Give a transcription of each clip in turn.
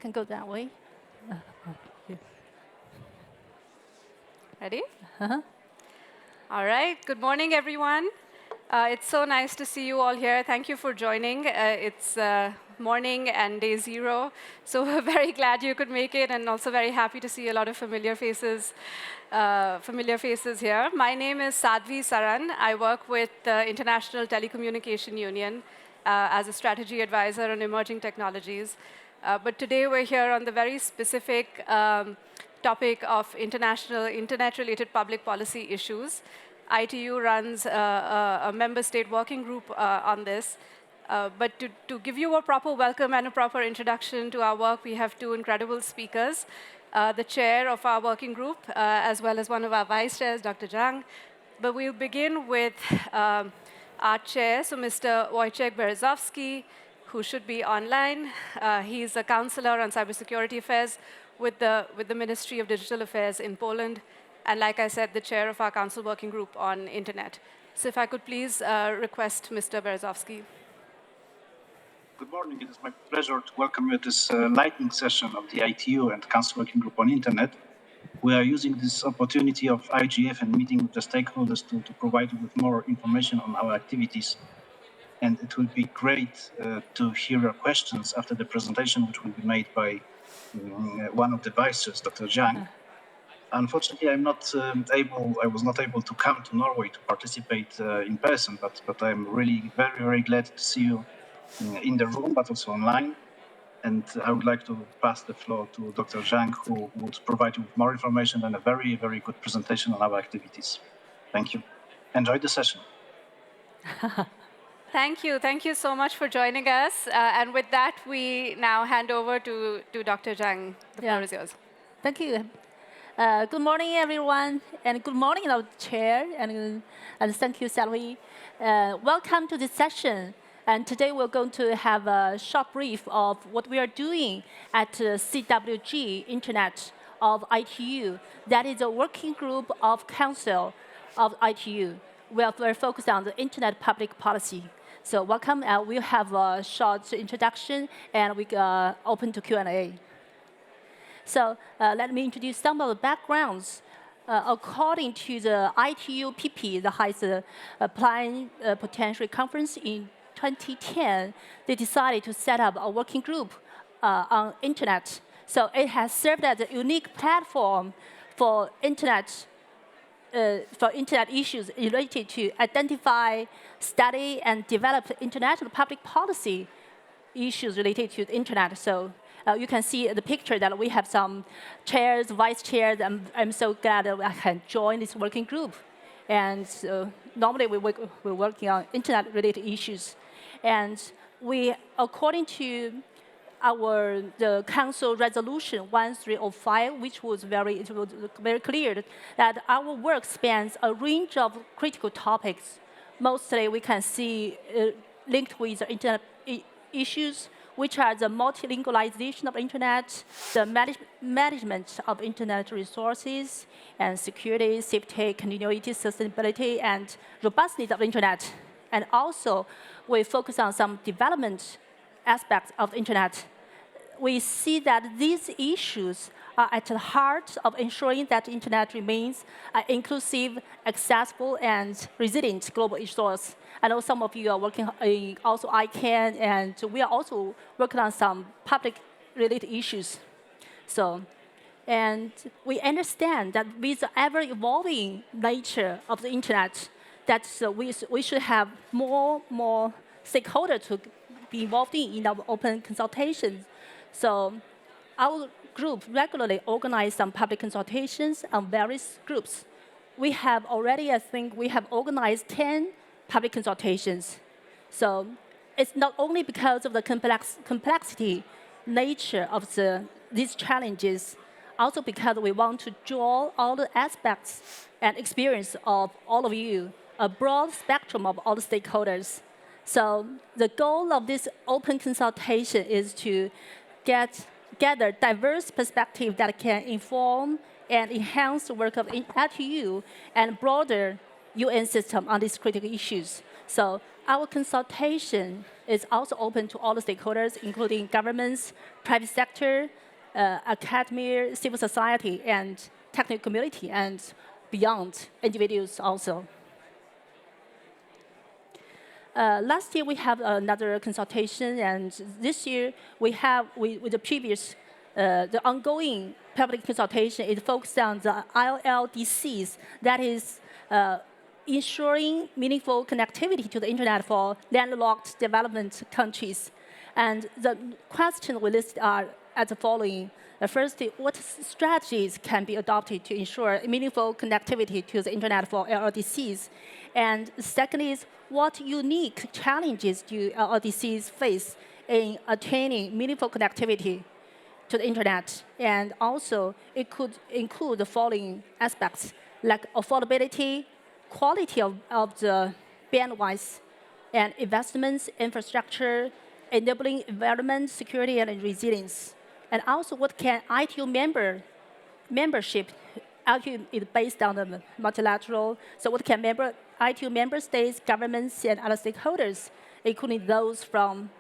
can go that way. Ready? All right. Good morning, everyone. It's so nice to see you all here. Thank you for joining. It's morning and day 0, so we're very glad you could make it, and also very happy to see a lot of familiar faces here. My name is Sadhvi Saran. I work with the International Telecommunication Union as a strategy advisor on emerging technologies. But today we're here on the very specific topic of international internet-related public policy issues. ITU runs a member state working group on this. But to give you a proper welcome and a proper introduction to our work, we have 2 incredible speakers. The chair of our working group, as well as one of our vice chairs, Dr. Zhang. But we'll begin with our chair, so Mr. Wojciech Berezovsky, who should be online. He's a counselor on cybersecurity affairs with the Ministry of Digital Affairs in Poland, and like I said, the chair of our council working group on internet. So if I could please request Mr. Berezovsky. Good morning. It is my pleasure to welcome you to this lightning session of the ITU and Council Working Group on Internet. We are using this opportunity of IGF and meeting with the stakeholders to provide you with more information on our activities. And it will be great to hear your questions after the presentation, which will be made by one of the vice chairs, Dr. Zhang. Unfortunately, I was not able to come to Norway to participate in person, but I'm really very, very glad to see you in the room, but also online. And I would like to pass the floor to Dr. Zhang, who would provide you with more information and a very, very good presentation on our activities. Thank you. Enjoy the session. Thank you. Thank you so much for joining us. And with that, we now hand over to Dr. Zhang. The floor is yours. Thank you. Good morning, everyone, and good morning, our chair, and thank you, Sadhvi. Welcome to this session. And today we're going to have a short brief of what we are doing at CWG Internet of ITU. That is a working group of Council of ITU. We are very focused on the Internet public policy. So welcome. We'll have a short introduction, and we open to Q&A. So let me introduce some of the backgrounds. According to the ITU PP, the highest applying potential conference in 2010, they decided to set up a working group on internet. So it has served as a unique platform for internet issues related to identify, study, and develop international public policy issues related to the internet. So you can see the picture that we have some chairs, vice chairs, and I'm so glad that I can join this working group. And normally we're working on internet-related issues. And we, according to the Council Resolution 1305, which was very clear that our work spans a range of critical topics. Mostly we can see linked with the internet issues, which are the multilingualization of internet, the management of internet resources, and security, safety, continuity, sustainability, and robustness of internet. And also, we focus on some development aspects of the internet. We see that these issues are at the heart of ensuring that the internet remains an inclusive, accessible, and resilient global resource. I know some of you are working in also ICANN, and we are also working on some public-related issues. And we understand that with the ever-evolving nature of the internet, that we should have more stakeholders to be involved in our open consultations. So our group regularly organizes some public consultations on various groups. We have already, I think, we have organized 10 public consultations. So it's not only because of the complexity nature of these challenges, also because we want to draw all the aspects and experience of all of you, a broad spectrum of all the stakeholders. So the goal of this open consultation is to gather diverse perspectives that can inform and enhance the work of ITU and broader UN system on these critical issues. So our consultation is also open to all the stakeholders, including governments, private sector, academia, civil society, and technical community, and beyond individuals also. Last year we have another consultation, and this year we have with the previous, the ongoing public consultation is focused on the ILDCs, that is ensuring meaningful connectivity to the internet for landlocked development countries. And the questions we list are as the following. First, what strategies can be adopted to ensure meaningful connectivity to the internet for LLDCs? And second is, what unique challenges do LLDCs face in attaining meaningful connectivity to the internet? And also, it could include the following aspects, like affordability, quality of the bandwidth, and investments, infrastructure, enabling environment, security, and resilience. And also, what can ITU membership? ITU is based on the multilateral. So, what can ITU member states, governments, and other stakeholders, including those from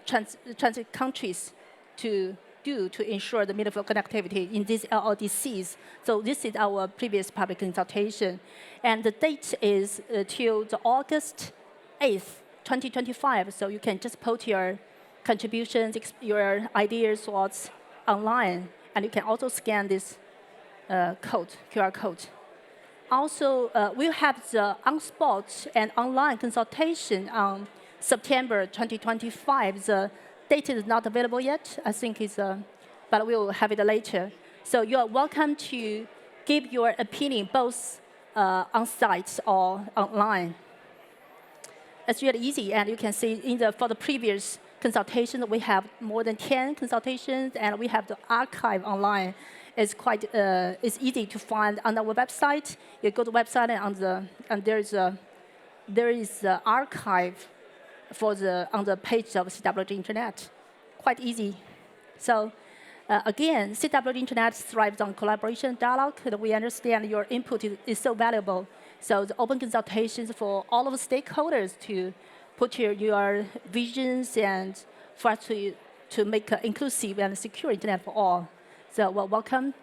transit countries, to do to ensure the meaningful connectivity in these LLDCs? So, this is our previous public consultation, and the date is till the August 8th, 2025. So, you can just post your contributions, your ideas, thoughts online, and you can also scan this QR code. Also, we'll have the on-spot and online consultation on September 2025. The date is not available yet. I think it's, but we'll have it later. So you are welcome to give your opinion both on-site or online. It's really easy, and you can see for the previous consultation, we have more than 10 consultations, and we have the archive online. It's quite it's easy to find on our website. You go to the website, and there is an archive on the page of CWG Internet. Quite easy. So again, CWG Internet thrives on collaboration, dialogue. We understand your input is so valuable. So the open consultations for all of the stakeholders to put your visions and for us to make an inclusive and secure internet for all. So welcome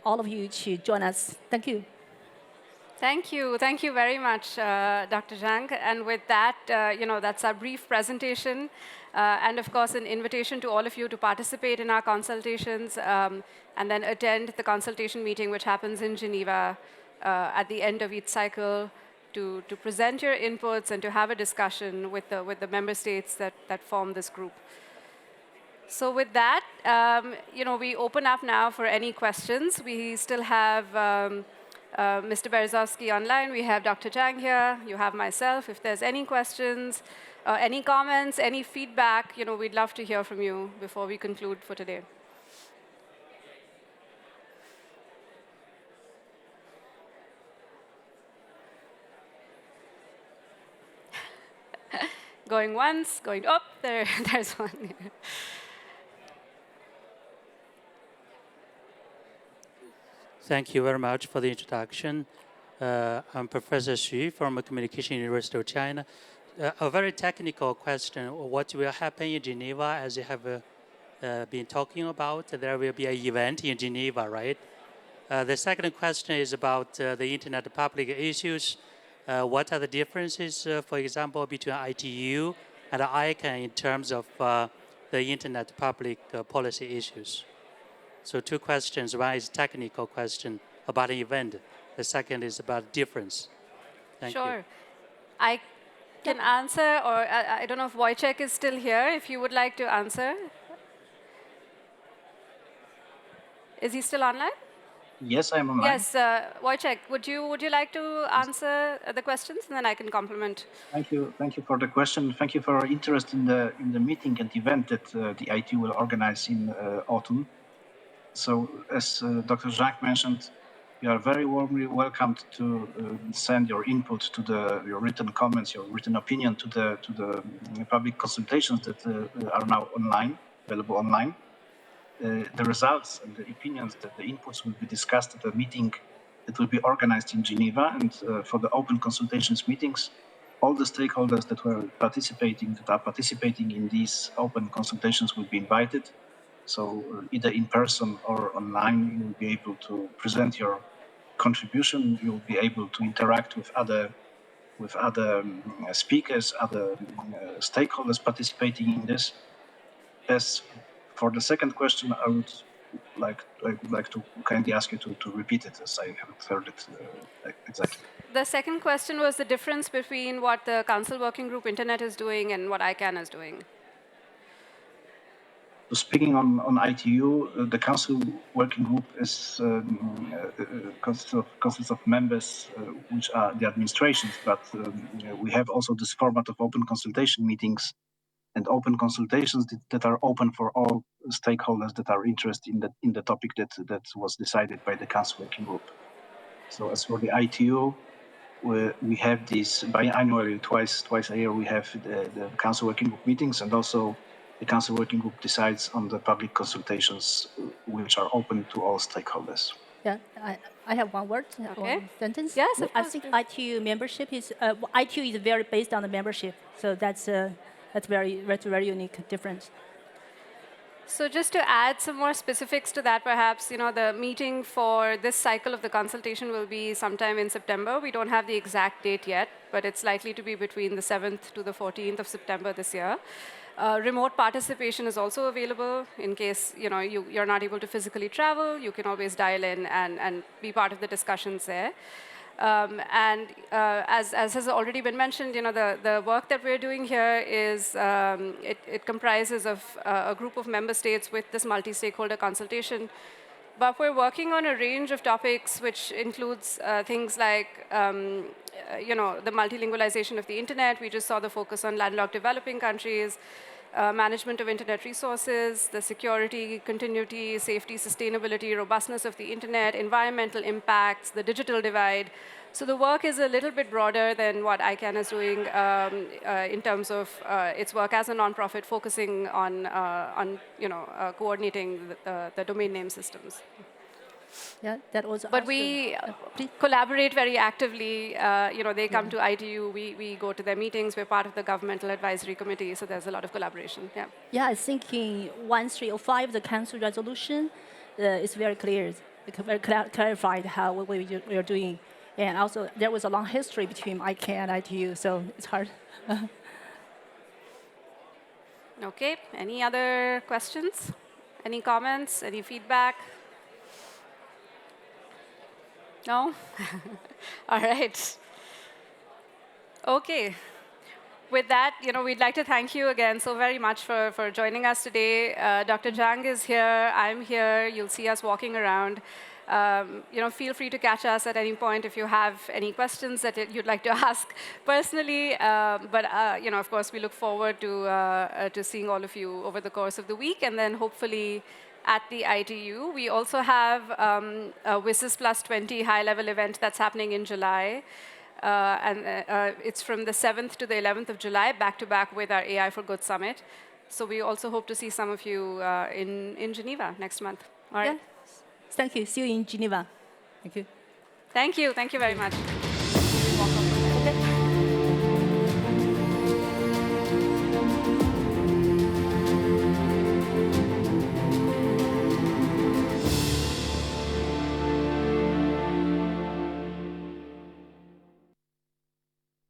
all of you to join us. Thank you. Thank you. Thank you very much, Dr. Zhang. And with that, that's our brief presentation. And of course, an invitation to all of you to participate in our consultations and then attend the consultation meeting, which happens in Geneva at the end of each cycle, to present your inputs and to have a discussion with the member states that form this group. So with that, we open up now for any questions. We still have Mr. Berezovsky online. We have Dr. Zhang here. You have myself. If there's any questions, any comments, any feedback, we'd love to hear from you before we conclude for today. Going once, going up, there's one. Thank you very much for the introduction. I'm Professor Xu from Communication University of China. A very technical question. What will happen in Geneva, as you have been talking about? There will be an event in Geneva, right? The second question is about the internet public issues. What are the differences, for example, between ITU and ICANN in terms of the internet public policy issues? So 2 questions. One is technical question about an event. The second is about difference. Thank you. Sure. I can answer, or I don't know if Wojciech is still here, if you would like to answer. Is he still online? Yes, I'm online. Yes, Wojciech, would you like to answer the questions, and then I can complement? Thank you for the question. Thank you for your interest in the meeting and event that the ITU will organize in autumn. So, as Dr. Zhang mentioned, you are very warmly welcomed to send your input to your written comments, your written opinion to the public consultations that are now available online. The results and the opinions, the inputs will be discussed at a meeting that will be organized in Geneva. And for the open consultations meetings, all the stakeholders that are participating in these open consultations will be invited. So either in person or online, you will be able to present your contribution. You will be able to interact with other speakers, other stakeholders participating in this. As for the second question, I would like to kindly ask you to repeat it, as I haven't heard it exactly. The second question was the difference between what the Council Working Group Internet is doing and what ICANN is doing. So speaking on ITU, the Council Working Group is consists of members which are the administrations, but we have also this format of open consultation meetings and open consultations that are open for all stakeholders that are interested in the topic that was decided by the Council Working Group. So as for the ITU, we have these biannually, twice a year, we have the Council Working Group meetings, and also the Council Working Group decides on the public consultations which are open to all stakeholders. Yeah, I have one word, one sentence. Yes, of I course. think ITU membership is ITU is very based on the membership, so that's very unique difference. So just to add some more specifics to that, perhaps, the meeting for this cycle of the consultation will be sometime in September. We don't have the exact date yet, but it's likely to be between the 7th to the 14th of September this year. Remote participation is also available in case you're not able to physically travel. You can always dial in and be part of the discussions there. As has already been mentioned, the work that we're doing here is it comprises of a group of member states with this multi-stakeholder consultation. But we're working on a range of topics, which includes things like the multilingualization of the internet. We just saw the focus on landlocked developing countries. Management of internet resources, the security, continuity, safety, sustainability, robustness of the internet, environmental impacts, the digital divide. So the work is a little bit broader than what ICANN is doing in terms of its work as a nonprofit, focusing on coordinating the domain name systems. Yeah, that was. But we collaborate very actively. They come to ITU. We go to their meetings. We're part of the governmental advisory committee, so there's a lot of collaboration. Yeah. Yeah, I think in 1305, the council resolution is very clear, very clarified how what we are doing, and also there was a long history between ICANN and ITU, so it's hard. Okay. Any other questions? Any comments? Any feedback? No? All right. Okay. With that, we'd like to thank you again so very much for joining us today. Dr. Zhang is here. I'm here. You'll see us walking around. Feel free to catch us at any point if you have any questions that you'd like to ask personally. But of course, we look forward to seeing all of you over the course of the week, and then hopefully at the ITU. We also have a WSIS Plus 20 high-level event that's happening in July. It's from the 7th to the 11th of July, back-to-back with our AI for Good Summit. So we also hope to see some of you in Geneva next month. All right. Yeah. Thank you. See you in Geneva. Thank you. Thank you. Thank you very much.